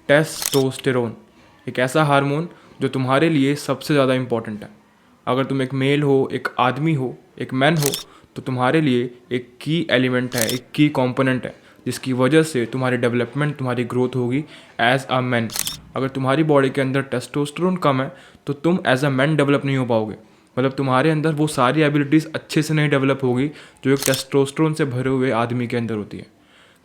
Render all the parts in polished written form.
Testosterone, एक ऐसा hormone जो तुम्हारे लिए सबसे ज़्यादा इम्पॉर्टेंट है। अगर तुम एक मेल हो, एक आदमी हो, एक मैन हो, तो तुम्हारे लिए एक की एलिमेंट है, एक की कंपोनेंट है, जिसकी वजह से तुम्हारी डेवलपमेंट, तुम्हारी ग्रोथ होगी एज अ मैन। अगर तुम्हारी बॉडी के अंदर टेस्टोस्टेरोन कम है तो तुम एज अ मैन डेवलप नहीं हो पाओगे। मतलब तुम्हारे अंदर वो सारी एबिलिटीज़ अच्छे से नहीं डेवलप होगी जो एक टेस्टोस्टेरोन से भरे हुए आदमी के अंदर होती है।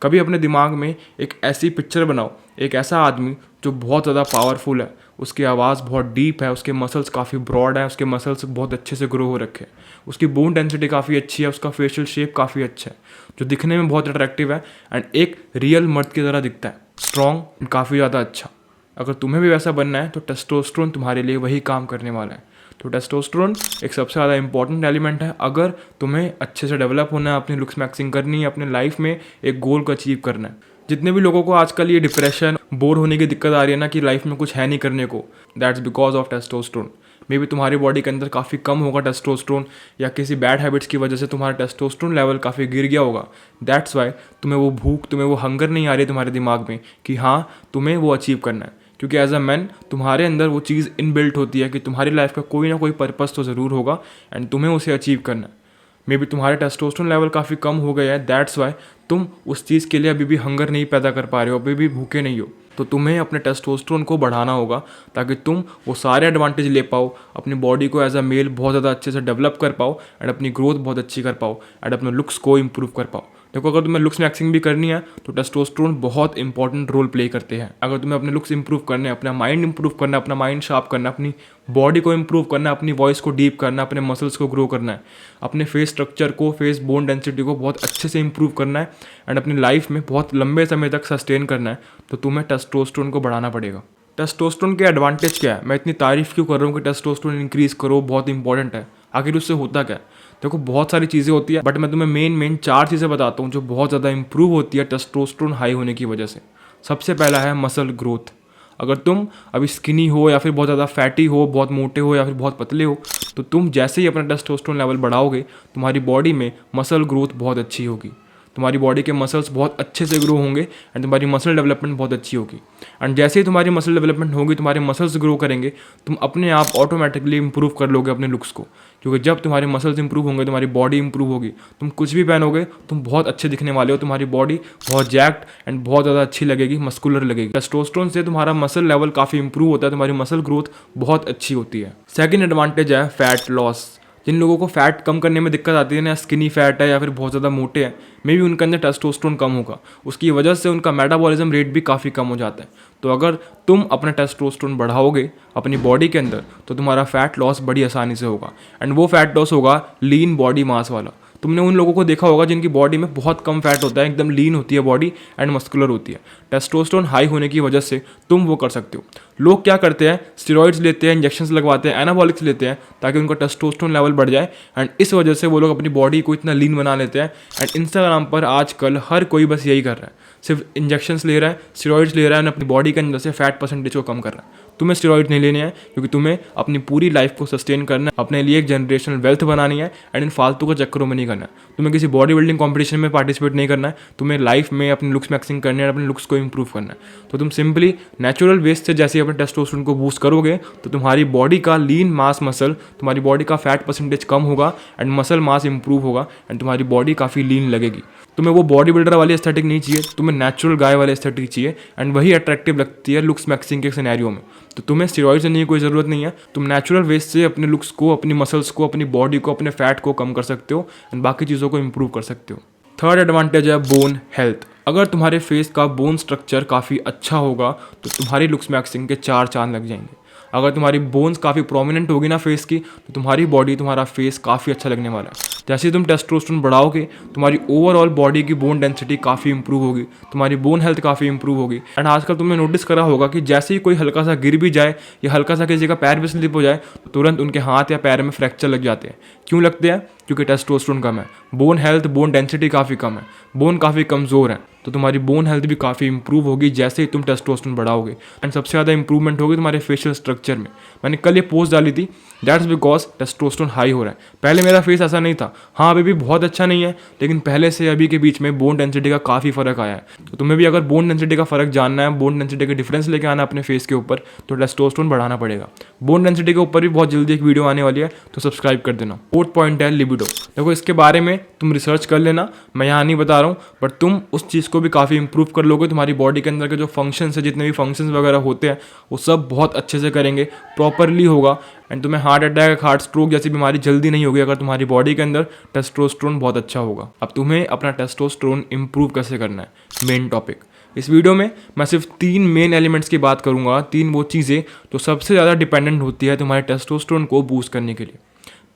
कभी अपने दिमाग में एक ऐसी पिक्चर बनाओ, एक ऐसा आदमी जो बहुत ज़्यादा पावरफुल है, उसकी आवाज़ बहुत डीप है, उसके मसल्स काफ़ी ब्रॉड हैं, उसके मसल्स बहुत अच्छे से ग्रो हो रखे हैं, उसकी बोन डेंसिटी काफ़ी अच्छी है, उसका फेशियल शेप काफ़ी अच्छा है, जो दिखने में बहुत अट्रैक्टिव है एंड एक रियल मर्द की तरह दिखता है, स्ट्रॉन्ग, काफ़ी ज़्यादा अच्छा। अगर तुम्हें भी वैसा बनना है तो टेस्टोस्टेरोन तुम्हारे लिए वही काम करने वाला है। तो टेस्टोस्टेरोन एक सबसे ज़्यादा इंपॉर्टेंट एलिमेंट है अगर तुम्हें अच्छे से डेवलप होना है, अपनी लुक्स मैक्सिंग करनी है, अपने लाइफ में एक गोल को अचीव करना है। जितने भी लोगों को आजकल ये डिप्रेशन, बोर होने की दिक्कत आ रही है ना कि लाइफ में कुछ है नहीं करने को, that's because of testosterone. May be तुम्हारी बॉडी के अंदर काफ़ी कम होगा टेस्टोस्टेरोन, या किसी बैड हैबिट्स की वजह से तुम्हारा टेस्टोस्टेरोन लेवल काफ़ी गिर गया होगा। दैट्स वाई तुम्हें वो भूख, तुम्हें वो हंगर नहीं आ रही तुम्हारे दिमाग में कि हाँ तुम्हें वो अचीव करना है। क्योंकि एज अ मैन तुम्हारे अंदर वो चीज़ इनबिल्ट होती है कि तुम्हारी लाइफ का कोई ना कोई पर्पस तो ज़रूर होगा एंड तुम्हें उसे अचीव करना है। मे बी तुम्हारे टेस्टोस्टेरोन लेवल काफ़ी कम हो गया है, दैट्स वाई तुम उस चीज़ के लिए अभी भी हंगर नहीं पैदा कर पा रहे हो, अभी भी भूखे नहीं हो। तो तुम्हें अपने टेस्टोस्टेरोन को बढ़ाना होगा ताकि तुम वो सारे एडवांटेज ले पाओ, अपनी बॉडी को एज अ मेल बहुत ज़्यादा अच्छे से डेवलप कर पाओ एंड अपनी ग्रोथ बहुत अच्छी कर पाओ एंड अपने लुक्स को इम्प्रूव कर पाओ। देखो, अगर तुम्हें लुक्स मैक्सिंग भी करनी है तो टेस्टोस्टेरोन बहुत इंपॉर्टेंट रोल प्ले करते हैं। अगर तुम्हें अपने लुक्स इंप्रूव करने, अपना माइंड इंप्रूव करना, अपना माइंड शार्प करना, अपनी बॉडी को इंप्रूव करना, अपनी वॉइस को डीप करना, अपने मसल्स को ग्रो करना है, अपने फेस स्ट्रक्चर को, फेस बोन डेंसिटी को बहुत अच्छे से इंप्रूव करना है एंड अपनी लाइफ में बहुत लंबे समय तक सस्टेन करना है, तो तुम्हें टेस्टोस्टेरोन को बढ़ाना पड़ेगा। टेस्टोस्टेरोन के एडवांटेज क्या है? मैं इतनी तारीफ क्यों कर रहा हूँ कि टेस्टोस्टेरोन इंक्रीज करो, बहुत इंपॉर्टेंट है। आखिर उससे होता क्या है? देखो, बहुत सारी चीज़ें होती है, बट मैं तुम्हें मेन 4 चीज़ें बताता हूँ जो बहुत ज़्यादा इंप्रूव होती है टेस्टोस्टेरोन हाई होने की वजह से। सबसे पहला है मसल ग्रोथ। अगर तुम अभी स्किनी हो या फिर बहुत ज़्यादा फैटी हो, बहुत मोटे हो या फिर बहुत पतले हो, तो तुम जैसे ही अपना टेस्टोस्टेरोन लेवल बढ़ाओगे तुम्हारी बॉडी में मसल ग्रोथ बहुत अच्छी होगी, तुम्हारी बॉडी के मसल्स बहुत अच्छे से ग्रो होंगे एंड तुम्हारी मसल डेवलपमेंट बहुत अच्छी होगी। एंड जैसे ही तुम्हारी मसल डेवलपमेंट होगी, तुम्हारे मसल्स ग्रो करेंगे, तुम अपने आप ऑटोमेटिकली इंप्रूव कर लोगे अपने लुक्स को। क्योंकि जब तुम्हारे मसल्स इंप्रूव होंगे, तुम्हारी बॉडी इंप्रूव होगी, तुम कुछ भी पहनोगे तुम बहुत अच्छे दिखने वाले हो, तुम्हारी बॉडी बहुत जैक्ड एंड बहुत ज़्यादा अच्छी लगेगी, मस्कुलर लगेगी। टेस्टोस्टेरोन से तुम्हारा मसल लेवल काफ़ी इंप्रूव होता है, तुम्हारी मसल ग्रोथ बहुत अच्छी होती है। सेकेंड एडवांटेज है फैट लॉस। जिन लोगों को फैट कम करने में दिक्कत आती है ना, स्किनी फैट है या फिर बहुत ज़्यादा मोटे हैं, मे भी उनके अंदर टेस्टोस्टेरोन कम होगा, उसकी वजह से उनका मेटाबॉलिज्म रेट भी काफ़ी कम हो जाता है। तो अगर तुम अपना टेस्टोस्टेरोन बढ़ाओगे अपनी बॉडी के अंदर तो तुम्हारा फैट लॉस बड़ी आसानी से होगा एंड वो फैट लॉस होगा लीन बॉडी मास वाला। तुमने उन लोगों को देखा होगा जिनकी बॉडी में बहुत कम फैट होता है, एकदम लीन होती है बॉडी एंड मस्कुलर होती है। टेस्टोस्टेरोन हाई होने की वजह से तुम वो कर सकते हो। लोग क्या करते हैं, स्टेरॉइड्स लेते हैं, इंजेक्शंस लगवाते हैं, एनाबॉलिक्स लेते हैं ताकि उनका टेस्टोस्टेरोन लेवल बढ़ जाए एंड इस वजह से वो लोग अपनी बॉडी को इतना लीन बना लेते हैं। एंड इंस्टाग्राम पर आजकल हर कोई बस यही कर रहा है, सिर्फ इंजेक्शंस ले रहा है, स्टेरॉइड्स ले रहा है, अपनी बॉडी के अंदर से फैट परसेंटेज को कम कर रहा है। तुम्हें स्टेरॉइड नहीं लेने हैं क्योंकि तुम्हें अपनी पूरी लाइफ को सस्टेन करना है, अपने लिए एक जनरेशनल वेल्थ बनानी है एंड इन फालतू के चक्करों में नहीं करना है। तुम्हें किसी बॉडी बिल्डिंग कॉम्पिटिशन में पार्टिसिपेट नहीं करना है, तुम्हें लाइफ में अपनी लुक्स मैक्सिंग करनी है, अपने लुक्स को इंप्रूव करना है। तो तुम सिंपली नेचुरल वेस्ट से जैसे अपने टेस्टोस्टेरोन को बूस्ट करोगे तो तुम्हारी बॉडी का लीन मास मसल, तुम्हारी बॉडी का फैट परसेंटेज कम होगा एंड मसल मास इंप्रूव होगा एंड तुम्हारी बॉडी काफ़ी लीन लगेगी। तुम्हें वो बॉडी बिल्डर वाली एस्थेटिक नहीं चाहिए, तुम्हें नेचुरल गाय वाली एस्थेटिक चाहिए एंड वही अट्रैक्टिव लगती है लुक्स मैक्सिंग के सिनेरियो में। तो तुम्हें स्टेरॉइड्स लेने की कोई ज़रूरत नहीं है, तुम नेचुरल वेस्ट से अपने लुक्स को, अपनी मसल्स को, अपनी बॉडी को, अपने फैट को कम कर सकते हो एंड बाकी चीज़ों को इंप्रूव कर सकते हो। थर्ड एडवांटेज है बोन हेल्थ। अगर तुम्हारे फेस का बोन स्ट्रक्चर काफ़ी अच्छा होगा तो तुम्हारी लुक्स मैक्सिंग के 4 चांद लग जाएंगे। अगर तुम्हारी बोन्स काफ़ी प्रोमिनेंट होगी ना फेस की, तो तुम्हारी बॉडी, तुम्हारा फेस काफ़ी अच्छा लगने वाला है। जैसे ही तुम टेस्टोस्टेरोन बढ़ाओगे तुम्हारी ओवरऑल बॉडी की बोन डेंसिटी काफ़ी इंप्रूव होगी, तुम्हारी बोन हेल्थ काफ़ी इंप्रूव होगी। एंड आजकल तुमने नोटिस करा होगा कि जैसे ही कोई हल्का सा गिर भी जाए या हल्का सा किसी का पैर भी स्लिप हो जाए तो तुरंत उनके हाथ या पैर में फ्रैक्चर लग जाते हैं। क्यों लगते हैं? क्योंकि टेस्टोस्टेरोन कम है। बोन हेल्थ, बोन डेंसिटी काफ़ी कम है, बोन काफ़ी कमज़ोर है, तो तुम्हारी बोन हेल्थ भी काफ़ी इंप्रूव होगी जैसे ही तुम टेस्टोस्टेरोन बढ़ाओगे। एंड सबसे ज़्यादा इंप्रूवमेंट होगी तुम्हारे फेशियल स्ट्रक्चर में। मैंने कल ये पोस्ट डाली थी, दैट्स बिकॉज टेस्टोस्टेरोन हाई हो रहा है। पहले मेरा फेस ऐसा नहीं था, हाँ अभी भी बहुत अच्छा नहीं है, लेकिन पहले से अभी के बीच में बोन डेंसिटी का काफ़ी फ़र्क आया है। तो तुम्हें भी अगर बोन डेंसिटी का फ़र्क जानना है, बोन डेंसिटी का डिफरेंस लेके आना अपने फेस के ऊपर, तो टेस्टोस्टेरोन बढ़ाना पड़ेगा। बोन डेंसिटी के ऊपर भी बहुत जल्दी एक वीडियो आने वाली है, तो सब्सक्राइब कर देना। फोर्थ पॉइंट है लिबिडो। देखो इसके बारे में तुम रिसर्च कर लेना, मैं यहाँ नहीं बता रहा हूँ, बट तुम उस चीज़ को भी काफ़ी इंप्रूव कर लोगे। तुम्हारी बॉडी के अंदर के जो फंक्शंस है, जितने भी फंक्शंस वगैरह होते हैं, वो सब बहुत अच्छे से करेंगे, प्रॉपरली होगा। एंड तुम्हें हार्ट अटैक, हार्ट स्ट्रोक जैसी बीमारी जल्दी नहीं होगी अगर तुम्हारी बॉडी के अंदर टेस्टोस्टेरोन बहुत अच्छा होगा। अब तुम्हें अपना टेस्टोस्टेरोन इंप्रूव कैसे करना है, मेन टॉपिक। इस वीडियो में मैं सिर्फ 3 मेन एलिमेंट्स की बात करूंगा, 3 वो चीज़ें जो सबसे ज़्यादा डिपेंडेंट होती है तुम्हारे टेस्टोस्टेरोन को बूस्ट करने के लिए।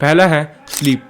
पहला है स्लीप।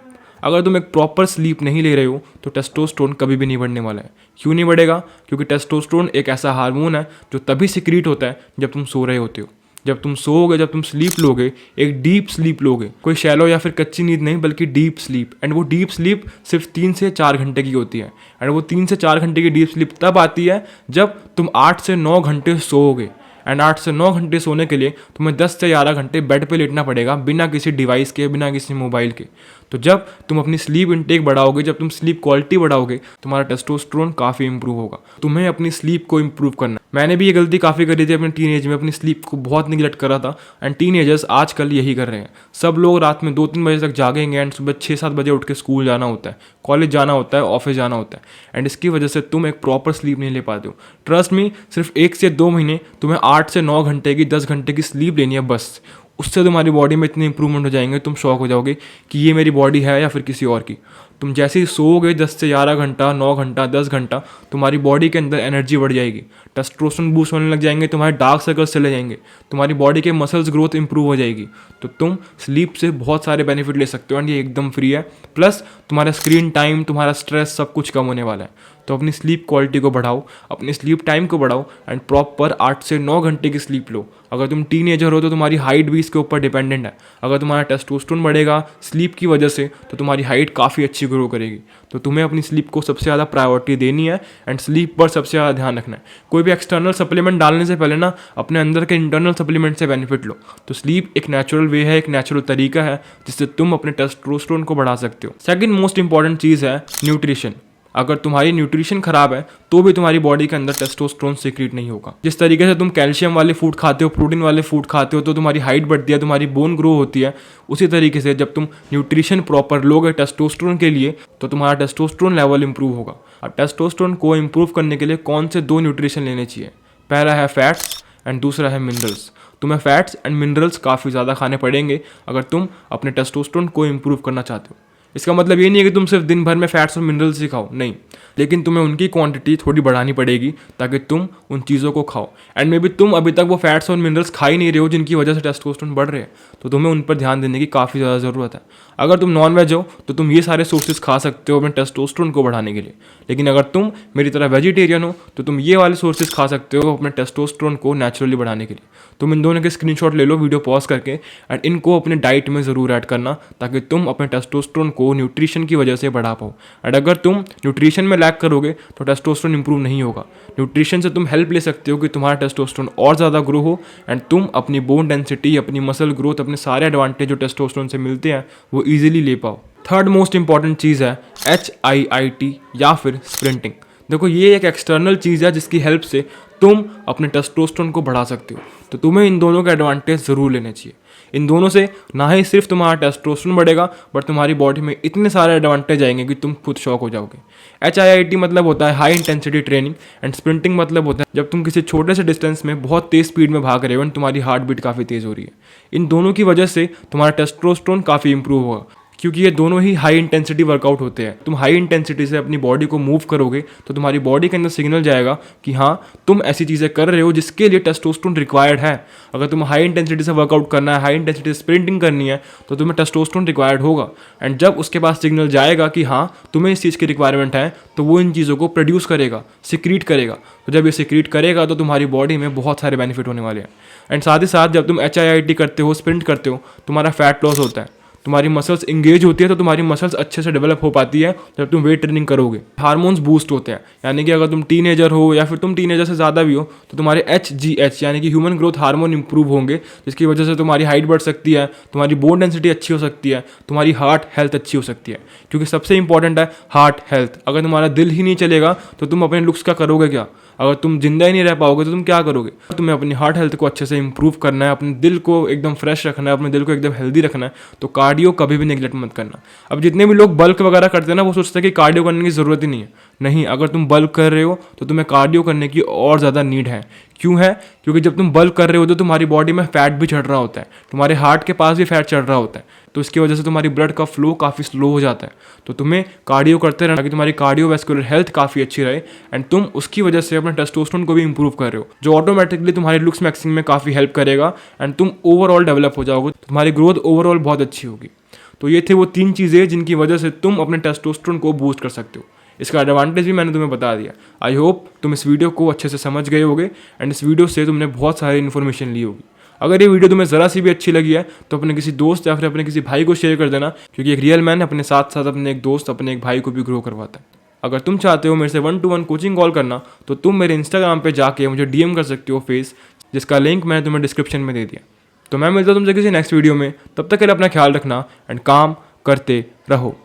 अगर तुम एक प्रॉपर स्लीप नहीं ले रहे हो तो टेस्टोस्टेरोन कभी भी नहीं बढ़ने वाला है। क्यों नहीं बढ़ेगा? क्योंकि टेस्टोस्टेरोन एक ऐसा हार्मोन है जो तभी सिक्रीट होता है जब तुम सो रहे होते हो। जब तुम सोओगे, जब तुम स्लीप लोगे, एक डीप स्लीप लोगे, कोई शैलो या फिर कच्ची नींद नहीं, बल्कि डीप स्लीप। एंड वो डीप स्लीप सिर्फ 3 से 4 घंटे की होती है। एंड वो 3 से 4 घंटे की डीप स्लीप तब आती है जब तुम 8 से 9 घंटे सोओगे। एंड 8 से 9 घंटे सोने के लिए तुम्हें 10 से 11 घंटे बेड पे लेटना पड़ेगा, बिना किसी डिवाइस के, बिना किसी मोबाइल के। तो जब तुम अपनी स्लीप इनटेक बढ़ाओगे, जब तुम स्लीप क्वालिटी बढ़ाओगे, तुम्हारा टेस्टोस्टेरोन काफ़ी इंप्रूव होगा। तुम्हें अपनी स्लीप को इंप्रूव करना है। मैंने भी ये गलती काफ़ी करी थी अपने टीनेज में, अपनी स्लीप को बहुत निगलेक्ट करा था। एंड टीनेजर्स आजकल यही कर रहे हैं। सब लोग रात में 2-3 बजे तक जागेंगे एंड सुबह 6-7 बजे उठ के स्कूल जाना होता है, कॉलेज जाना होता है, ऑफिस जाना होता है। एंड इसकी वजह से तुम एक प्रॉपर स्लीप नहीं ले पाते हो। ट्रस्ट मी, सिर्फ 1 से 2 महीने तुम्हें 8 से 9 घंटे की, 10 घंटे की स्लीप लेनी है बस। उससे तुम्हारी बॉडी में इतने इंप्रूवमेंट हो जाएंगे, तुम शॉक हो जाओगे कि ये मेरी बॉडी है या फिर किसी और की। तुम जैसे ही सोओगे 10 से 11 घंटा, 9 घंटा, 10 घंटा, तुम्हारी बॉडी के अंदर एनर्जी बढ़ जाएगी, टेस्टोस्टेरोन बूस्ट होने लग जाएंगे, तुम्हारे डार्क सर्कल्स चले जाएंगे, तुम्हारी बॉडी के मसल्स ग्रोथ इंप्रूव हो जाएगी। तो तुम स्लीप से बहुत सारे बेनिफिट ले सकते हो एंड ये एकदम फ्री है। प्लस तुम्हारा स्क्रीन टाइम, तुम्हारा स्ट्रेस, सब कुछ कम होने वाला है। तो अपनी स्लीप क्वालिटी को बढ़ाओ, अपनी स्लीप टाइम को बढ़ाओ एंड प्रॉपर 8 से 9 घंटे की स्लीप लो। अगर तुम टीनेजर हो तो तुम्हारी हाइट भी इसके ऊपर डिपेंडेंट है। अगर तुम्हारा टेस्टोस्टेरोन बढ़ेगा स्लीप की वजह से, तो तुम्हारी हाइट काफ़ी अच्छी ग्रो करेगी। तो तुम्हें अपनी स्लीप को सबसे ज़्यादा प्रायोरिटी देनी है एंड स्लीप पर सबसे ज़्यादा ध्यान रखना है। कोई भी एक्सटर्नल सप्लीमेंट डालने से पहले ना अपने अंदर के इंटरनल सप्लीमेंट से बेनिफिट लो। तो स्लीप एक नेचुरल वे है, एक नेचुरल तरीका है जिससे तुम अपने टेस्टोस्टेरोन को बढ़ा सकते हो। सेकंड मोस्ट इंपॉर्टेंट चीज़ है न्यूट्रिशन। अगर तुम्हारी न्यूट्रिशन खराब है तो भी तुम्हारी बॉडी के अंदर टेस्टोस्टेरोन सीक्रेट नहीं होगा। जिस तरीके से तुम कैल्शियम वाले फूड खाते हो, प्रोटीन वाले फूड खाते हो, तो तुम्हारी हाइट बढ़ती है, तुम्हारी बोन ग्रो होती है, उसी तरीके से जब तुम न्यूट्रिशन प्रॉपर लोगे टेस्टोस्टेरोन के लिए, तो तुम्हारा टेस्टोस्टेरोन लेवल इंप्रूव होगा। अब टेस्टोस्टेरोन को इंप्रूव करने के लिए कौन से 2 न्यूट्रिशन लेने चाहिए? पहला है फैट्स एंड दूसरा है मिनरल्स। तुम्हें फैट्स एंड मिनरल्स काफ़ी ज़्यादा खाने पड़ेंगे अगर तुम अपने टेस्टोस्टेरोन को इंप्रूव करना चाहते हो। इसका मतलब ये नहीं है कि तुम सिर्फ दिन भर में फैट्स और मिनरल्स ही खाओ, नहीं, लेकिन तुम्हें उनकी क्वांटिटी थोड़ी बढ़ानी पड़ेगी ताकि तुम उन चीज़ों को खाओ। एंड मे बी तुम अभी तक वो फैट्स और मिनरल्स खा ही नहीं रहे हो जिनकी वजह से टेस्टोस्टेरोन बढ़ रहे हैं, तो तुम्हें उन पर ध्यान देने की काफ़ी ज़्यादा ज़रूरत है। अगर तुम नॉन वेज हो तो तुम ये सारे सोर्सेज खा सकते हो अपने टेस्टोस्टेरोन को बढ़ाने के लिए, लेकिन अगर तुम मेरी तरह वेजिटेरियन हो तो तुम ये वाले सोर्सेज खा सकते हो अपने टेस्टोस्टेरोन को नेचुरली बढ़ाने के लिए। तुम इन दोनों के स्क्रीनशॉट ले लो वीडियो पॉज करके एंड इनको अपने डाइट में ज़रूर ऐड करना ताकि तुम अपने टेस्टोस्टेरोन को न्यूट्रिशन की वजह से बढ़ा पाओ। एंड अगर तुम न्यूट्रिशन में लैक करोगे तो टेस्टोस्टेरोन इंप्रूव नहीं होगा। न्यूट्रिशन से तुम हेल्प ले सकते हो कि तुम्हारा टेस्टोस्टेरोन और ज़्यादा ग्रो हो एंड तुम अपनी बोन डेंसिटी, अपनी मसल ग्रोथ, अपने सारे एडवांटेज जो टेस्टोस्टेरोन से मिलते हैं वो ईजिली ले पाओ। थर्ड मोस्ट इंपॉर्टेंट चीज़ है HIIT या फिर स्प्रिंटिंग। देखो ये एक एक्सटर्नल चीज़ है जिसकी हेल्प से तुम अपने टेस्टोस्टेरोन को बढ़ा सकते हो। तो तुम्हें इन दोनों का एडवांटेज ज़रूर लेने चाहिए। इन दोनों से ना ही सिर्फ तुम्हारा टेस्टोस्टेरोन बढ़ेगा बट तुम्हारी बॉडी में इतने सारे एडवांटेज आएंगे कि तुम खुद शॉक हो जाओगे। HIIT मतलब होता है high intensity training and sprinting मतलब होता है जब तुम किसी छोटे से डिस्टेंस में बहुत तेज़ स्पीड में भाग रहे हो एंड तुम्हारी हार्ट बीट काफ़ी तेज़ हो रही है। इन दोनों की वजह से तुम्हारा टेस्टोस्टेरोन काफ़ी इंप्रूव होगा, क्योंकि ये दोनों ही हाई इंटेंसिटी वर्कआउट होते हैं। तुम हाई इंटेंसिटी से अपनी बॉडी को मूव करोगे तो तुम्हारी बॉडी के अंदर सिग्नल जाएगा कि हाँ तुम ऐसी चीज़ें कर रहे हो जिसके लिए टेस्टोस्टेरोन रिक्वायर्ड है। अगर तुम हाई इंटेंसिटी से वर्कआउट करना है, हाई इंटेंसिटी से स्प्रिंटिंग करनी है, तो तुम्हें टेस्टोस्टेरोन रिक्वायर्ड होगा। एंड जब उसके पास सिग्नल जाएगा कि हाँ तुम्हें इस चीज़ की रिक्वायरमेंट है, तो वो इन चीज़ों को प्रोड्यूस करेगा, सिक्रीट करेगा। तो जब ये सिक्रीट करेगा तो तुम्हारी बॉडी में बहुत सारे बेनिफिट होने वाले हैं। एंड साथ ही साथ जब तुम HIIT करते हो, स्प्रिंट करते हो, तुम्हारा फैट लॉस होता है। तुम्हारी मसल्स इंगेज होती है तो तुम्हारी मसल्स अच्छे से डेवलप हो पाती है जब तुम वेट ट्रेनिंग करोगे। हार्मोन्स बूस्ट होते हैं, यानी कि अगर तुम टीनेजर हो या फिर तुम टीनेजर से ज़्यादा भी हो तो तुम्हारे HGH यानी कि ह्यूमन ग्रोथ हार्मोन इंप्रूव होंगे, जिसकी वजह से तुम्हारी हाइट बढ़ सकती है, तुम्हारी बोन डेंसिटी अच्छी हो सकती है, तुम्हारी हार्ट हेल्थ अच्छी हो सकती है। क्योंकि सबसे इंपॉर्टेंट है हार्ट हेल्थ। अगर तुम्हारा दिल ही नहीं चलेगा तो तुम अपने लुक्स का करोगे क्या? अगर तुम जिंदा ही नहीं रह पाओगे तो तुम क्या करोगे? तुम्हें अपनी हार्ट हेल्थ को अच्छे से इंप्रूव करना है, अपने दिल को एकदम फ्रेश रखना है, अपने दिल को एकदम हेल्दी रखना है, तो कार्डियो कभी भी नेग्लेक्ट मत करना। अब जितने भी लोग बल्क वगैरह करते हैं ना, वो सोचते हैं कि कार्डियो करने की ज़रूरत ही नहीं है। नहीं, अगर तुम बल्क कर रहे हो तो तुम्हें कार्डियो करने की और ज़्यादा नीड है। क्यों है? क्योंकि जब तुम बल्क कर रहे हो तो तुम्हारी बॉडी में फैट भी चढ़ रहा होता है, तुम्हारे हार्ट के पास भी फैट चढ़ रहा होता है, तो इसकी वजह से तुम्हारी ब्लड का फ्लो काफ़ी स्लो हो जाता है। तो तुम्हें कार्डियो करते रहना कि तुम्हारी कार्डियोवैस्कुलर हेल्थ काफ़ी अच्छी रहे, एंड तुम उसकी वजह से अपने टेस्टोस्टेरोन को भी इंप्रूव कर रहे हो, जो ऑटोमेटिकली तुम्हारी लुक्स मैक्सिंग में काफ़ी हेल्प करेगा, एंड तुम ओवरऑल डेवलप हो जाओगे, तुम्हारी ग्रोथ ओवरऑल बहुत अच्छी होगी। तो ये थे वो 3 चीज़ें जिनकी वजह से तुम अपने टेस्टोस्टेरोन को बूस्ट कर सकते हो। इसका एडवांटेज भी मैंने तुम्हें बता दिया। आई होप तुम इस वीडियो को अच्छे से समझ गए होगे, एंड इस वीडियो से तुमने बहुत सारी इन्फॉर्मेशन ली होगी। अगर ये वीडियो तुम्हें ज़रा सी भी अच्छी लगी है तो अपने किसी दोस्त या फिर अपने किसी भाई को शेयर कर देना, क्योंकि एक रियल मैन अपने साथ साथ अपने एक दोस्त, अपने एक भाई को भी ग्रो करवाता है। अगर तुम चाहते हो मेरे से 1-to-1 कोचिंग कॉल करना, तो तुम मेरे इंस्टाग्राम पे जाके मुझे DM कर सकते हो फेस, जिसका लिंक मैंने तुम्हें डिस्क्रिप्शन में दे दिया। तो मैं मिलता हूं तुमसे किसी नेक्स्ट वीडियो में, तब तक के लिए अपना ख्याल रखना एंड काम करते रहो।